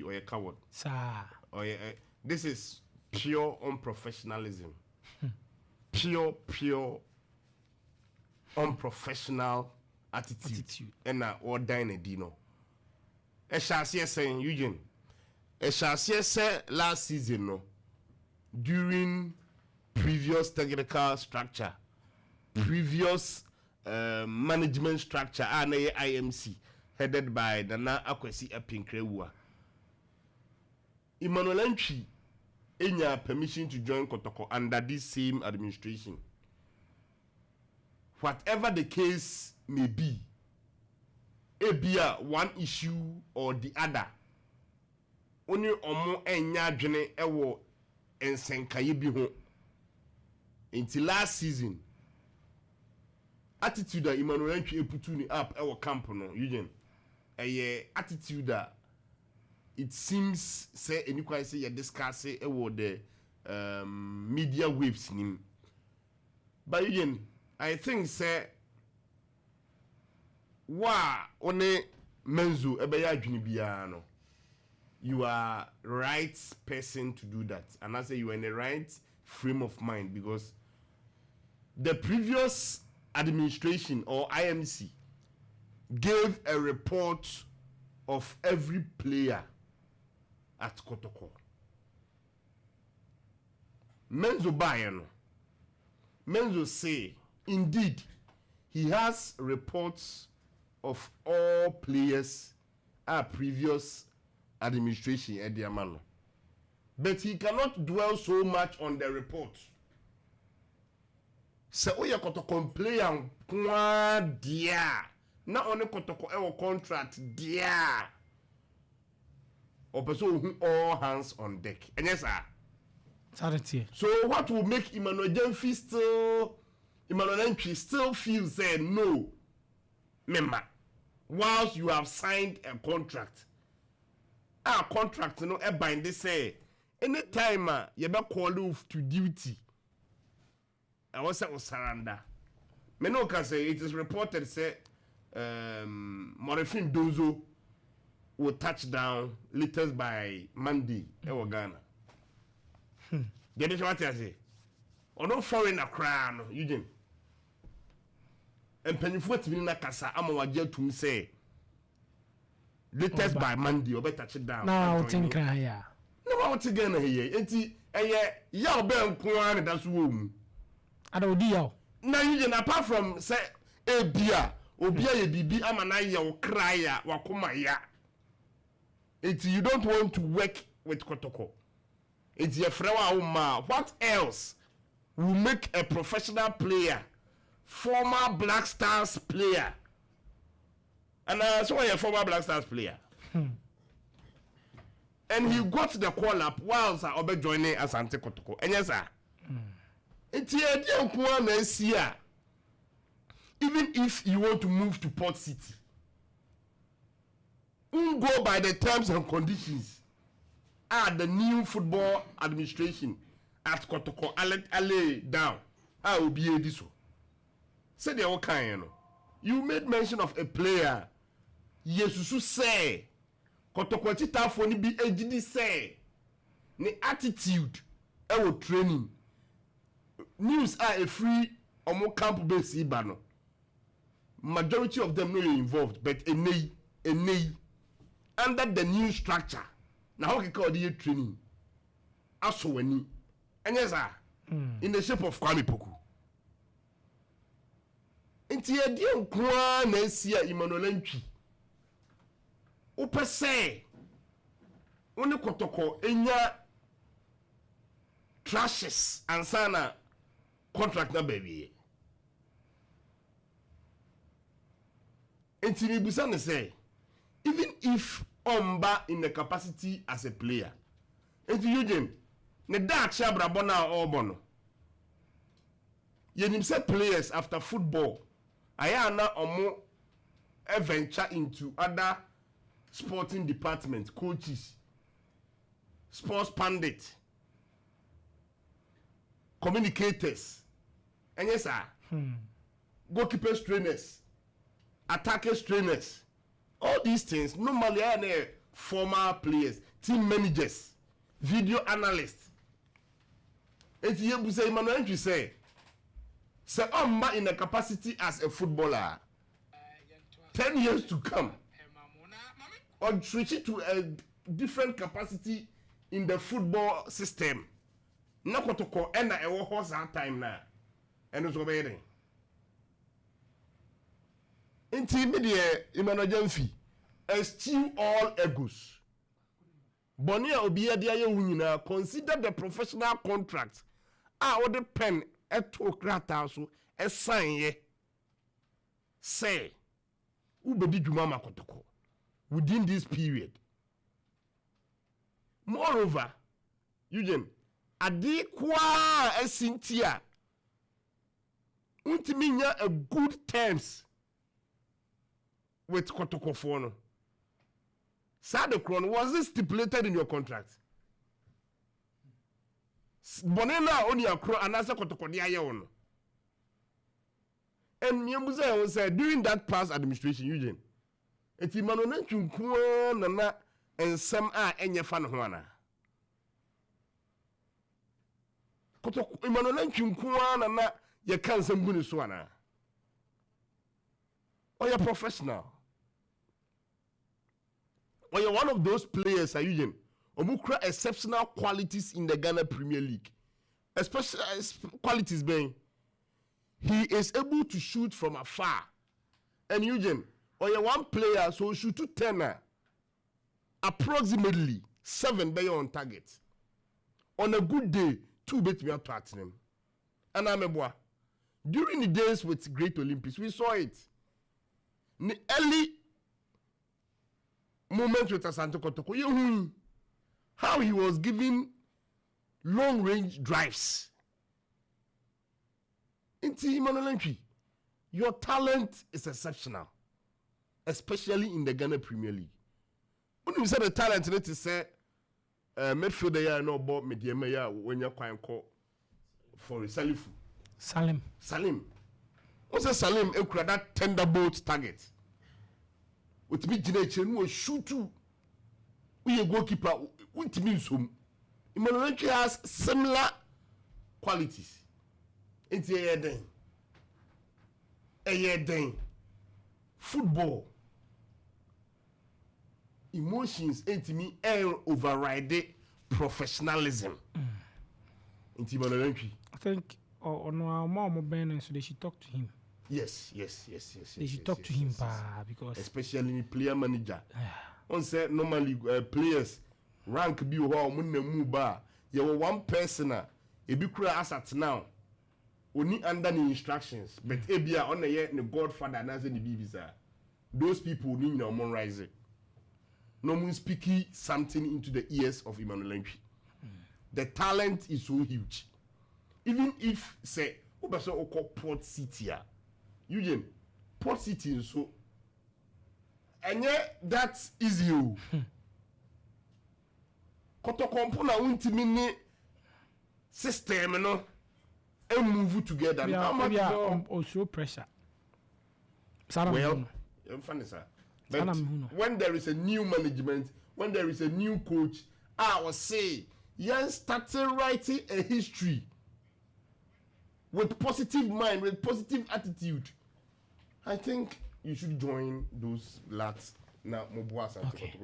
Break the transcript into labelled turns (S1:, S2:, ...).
S1: or a coward.
S2: Sir.
S1: Or this is pure unprofessionalism. pure unprofessional attitude. And or dine a dino. A shall saying Eugene. A shall say last season no during previous technical structure, previous management structure, and IMC headed by Nana Akwesi Apinkrewa. Emmanuel Antwi enya permission to join Kotoko under this same administration. Whatever the case may be, ebia one issue or the other, only omo enya dwene ewo ensenkaye bi ho. Until last season, attitude that Emmanuel Antwi eputu ni up ewo camp no Eugene. Attitude that it seems say anybody say you discuss it about the media waves nim. But again, I think say one menzo ebeya adwini bia no. You are right person to do that, and I say you are in the right frame of mind, because the previous administration or IMC gave a report of every player at Kotoko. Menzo Bayano. Menzo say, indeed, he has reports of all players at previous administration at Diamano. But he cannot dwell so much on the report. So oya Kotoko player kwa dia. Not only Kotoko ewo contract dia. Opemsuo all hands on deck. And yes, sir. So what will make Emmanuel Antwi still feel say no? Remember, whilst you have signed a contract, our contract no bind they say anytime you be called to duty. I was say surrender. Me no can say it is reported say Morefin Dozo will touch down latest by Monday in Ghana. Get it what I say? Or no foreign crown, Eugene. And Pennyfoot in Nakasa, I'm to me say latest by Monday or better touch it down.
S2: No, think here.
S1: No, I want to get here. Yaw Ben Kwan, that's womb.
S2: I don't deal.
S1: Now, Eugene, apart from say a beer, Obia ye bibi amanaya or crya, wakuma ya. You don't want to work with Kotoko. It's your friend. What else will make a professional player, former Black Stars player, and so a former Black Stars player, and he got the call up whilst I be joining Asante Kotoko. And yes, sir, it's here. Even if you want to move to Port City, go by the terms and conditions. The new football administration at Kotoko Ale down. I will be a this one. Say the all kind, you made mention of a player. Yesusu say Kotoko chita for ni be AGD say ni attitude our training. News are a free omo camp base ibano. Majority of them no involved, but a under the new structure. Now how can call the training? Also when and yes sir, in the shape of Kwame Poku. Inti e die nkwa na esia Emmanuel Antwi. Ope say oni Kotoko enya trashes ansana contract na baby. Inti ni busa ne say even if Omba in the capacity as a player. And to Eugene, ne da chabra bona or bono. Yenim say players after football, ayana omo venture into other sporting departments, coaches, sports pundit, communicators, and yes sir, goalkeepers trainers, attackers trainers. All these things normally are former players, team managers, video analysts. And you say, Emmanuel Antwi say in a capacity as a footballer, 10 years to come, or switch it to a different capacity in the football system. Not what to call and a horse at time now. And it's obeying. Intimidate Emmanuel Antwi, eschew all egos. Bonia Obia Dia Unina, consider the professional contract. Or the pen at Okrata so a sign ye. Say, Ubedi Jumama Kotoko within this period. Moreover, Eugene, adi kwa esintia untiminya a good terms with Kotoko Fono. Sadekron, was it stipulated in your contract? Bonena on your crow and answer Kotoko Diayon. And Miamuza said during that past administration, Eugene, it's Emmanuel Antwi nana and some are any fan Juana. Kotoko Emmanuel Antwi nana ye can some Buniswana. Or you're professional. Or you're one of those players, Eugene, Omukra exceptional qualities in the Ghana Premier League. Especially qualities being he is able to shoot from afar. And Eugene, or you're one player, so shoot to 10, approximately 7 by on target. On a good day, 2 bet me out at him. And I'm a boy. During the days with Great Olympics, we saw it. In the early moment with Asante Kotoko, how he was giving long range drives. Into Emmanuel Antwi, your talent is exceptional, especially in the Ghana Premier League. When you say the talent, let us say midfielder ya no ball medium ya when you quite call for Salim. What's a Salim? That thunderbolt target. With me, generation will shoot to. We a goalkeeper. What means whom? Emmanuel Antwi has similar qualities. It's a year then. Football. Emotions ain't me override professionalism. Into Emmanuel Antwi.
S2: I think on our mom Ben, so they should talk to him.
S1: Yes.
S2: They should talk to him, because
S1: especially player manager. On say normally players rank be how move bar. You were one person a big asset now. Only under the instructions, but ebia on the year the Godfather and as the BBC. Those people need no more rising. No more speaking something into the ears of Emmanuel Antwi. The talent is so huge. Even if say Obaso Oko Port City, Eugene, Port City so, and yet that's easy. Kotoko na untimini system, you know. And move together.
S2: We are also pressure.
S1: Well, funny sir. But when there is a new management, when there is a new coach, I will say, yes, started writing a history with positive mind, with positive attitude. I think you should join those lads now. Okay.